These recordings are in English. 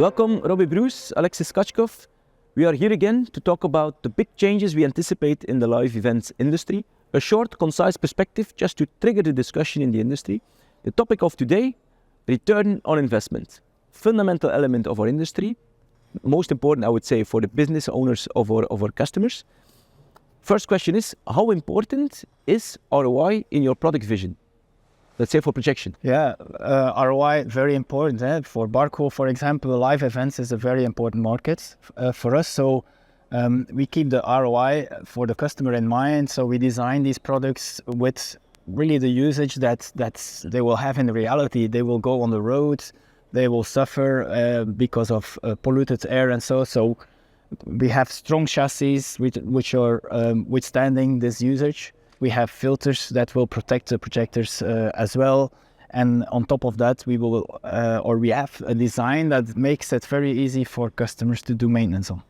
Welcome, Robbie Bruce, Alexis Kachkov. We are here again to talk about the big changes we anticipate in the live events industry. A short, concise perspective just to trigger the discussion in the industry. The topic of today, return on investment. Fundamental element of our industry. Most important, I would say, for the business owners of our customers. First question is, how important is ROI in your product vision? Let's say for projection. Yeah, ROI, very important. For Barco, for example, live events is a very important market for us. So we keep the ROI for the customer in mind. So we design these products with really the usage that they will have in reality. They will go on the road, they will suffer because of polluted air and so. So we have strong chassis which are withstanding this usage. We have filters that will protect the projectors as well. And on top of that, we have a design that makes it very easy for customers to do maintenance on.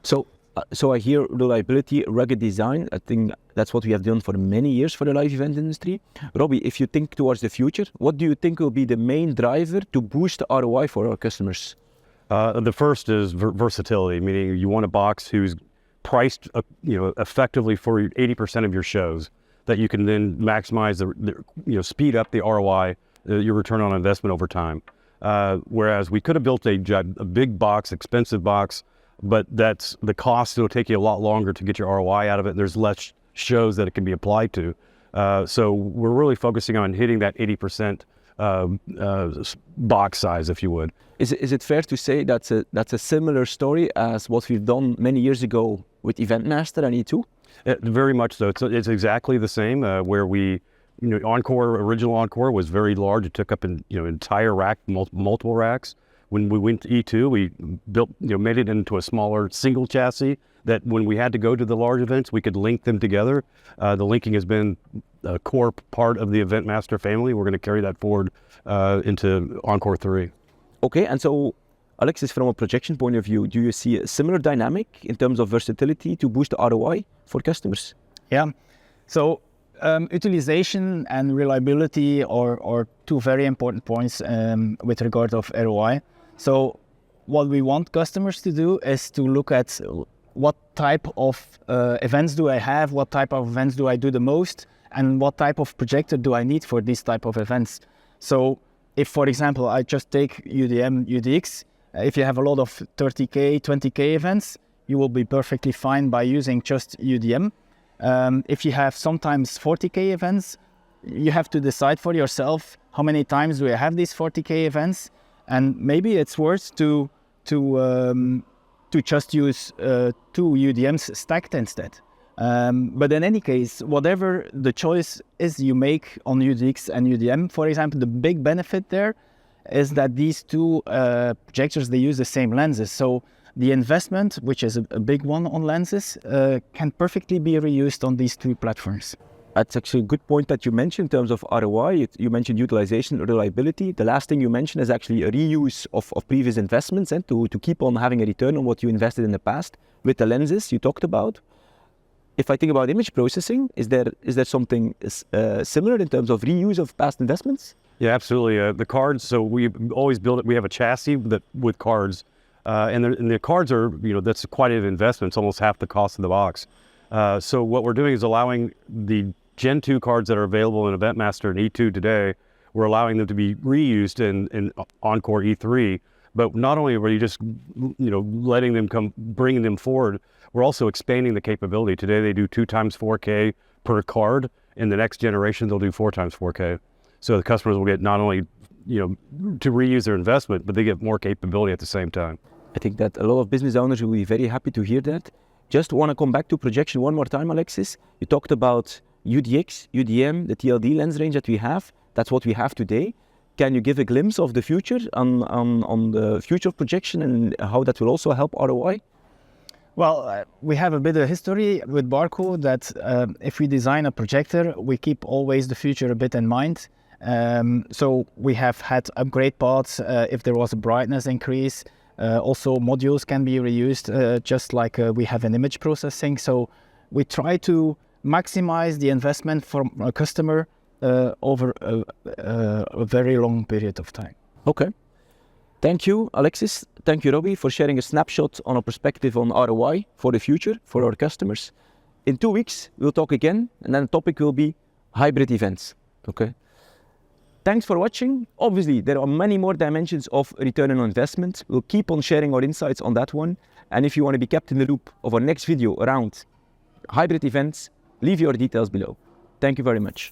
So I hear reliability, rugged design. I think that's what we have done for many years for the live event industry. Robbie, if you think towards the future, what do you think will be the main driver to boost the ROI for our customers? The first is versatility, meaning you want a box who's priced effectively for 80% of your shows, that you can then maximize speed up the ROI, your return on investment over time. Whereas we could have built a big box, expensive box, but that's the cost. It'll take you a lot longer to get your ROI out of it. There's less shows that it can be applied to. So we're really focusing on hitting that 80% box size, if you would. Is it fair to say that's a similar story as what we've done many years ago with Eventmaster and E2? Very much so. It's exactly the same. Where we, original Encore was very large. It took up an entire rack, multiple racks. When we went to E2, we built, made it into a smaller single chassis that when we had to go to the large events, we could link them together. The linking has been a core part of the Eventmaster family. We're going to carry that forward into Encore 3. Okay, and so Alexis, from a projection point of view, do you see a similar dynamic in terms of versatility to boost the ROI for customers? Yeah, so utilization and reliability are two very important points with regard of ROI. So what we want customers to do is to look at what type of events do I have, what type of events do I do the most, and what type of projector do I need for these type of events. So if, for example, I just take UDM, UDX, if you have a lot of 30K, 20K events, you will be perfectly fine by using just UDM. If you have sometimes 40K events, you have to decide for yourself how many times do I have these 40K events, and maybe it's worth to just use two UDMs stacked instead. But in any case, whatever the choice is you make on UDX and UDM, for example, the big benefit there is that these two projectors, they use the same lenses. So the investment, which is a big one on lenses, can perfectly be reused on these two platforms. That's actually a good point that you mentioned in terms of ROI. You mentioned utilization, reliability. The last thing you mentioned is actually a reuse of previous investments and to keep on having a return on what you invested in the past. With the lenses you talked about, if I think about image processing, is there something similar in terms of reuse of past investments? Yeah, absolutely. The cards, so we always build it. We have a chassis with cards, and the cards are, that's quite an investment. It's almost half the cost of the box. So what we're doing is allowing the Gen 2 cards that are available in Eventmaster and E2 today, we're allowing them to be reused in Encore E3. But not only are we just, letting them bringing them forward, we're also expanding the capability. Today they do 2x 4K per card. In the next generation, they'll do 4x 4K. So the customers will get not only, to reuse their investment, but they get more capability at the same time. I think that a lot of business owners will be very happy to hear that. Just want to come back to projection one more time, Alexis. You talked about UDX, UDM, the TLD lens range that we have. That's what we have today. Can you give a glimpse of the future on the future of projection and how that will also help ROI? Well, we have a bit of history with Barco that if we design a projector, we keep always the future a bit in mind. So we have had upgrade paths if there was a brightness increase. Also modules can be reused just like we have in image processing. So we try to maximize the investment from a customer over a very long period of time. Okay. Thank you, Alexis. Thank you, Robbie, for sharing a snapshot on a perspective on ROI for the future, for our customers. In 2 weeks, we'll talk again, and then the topic will be hybrid events. Okay. Thanks for watching. Obviously, there are many more dimensions of return on investment. We'll keep on sharing our insights on that one. And if you want to be kept in the loop of our next video around hybrid events, leave your details below. Thank you very much.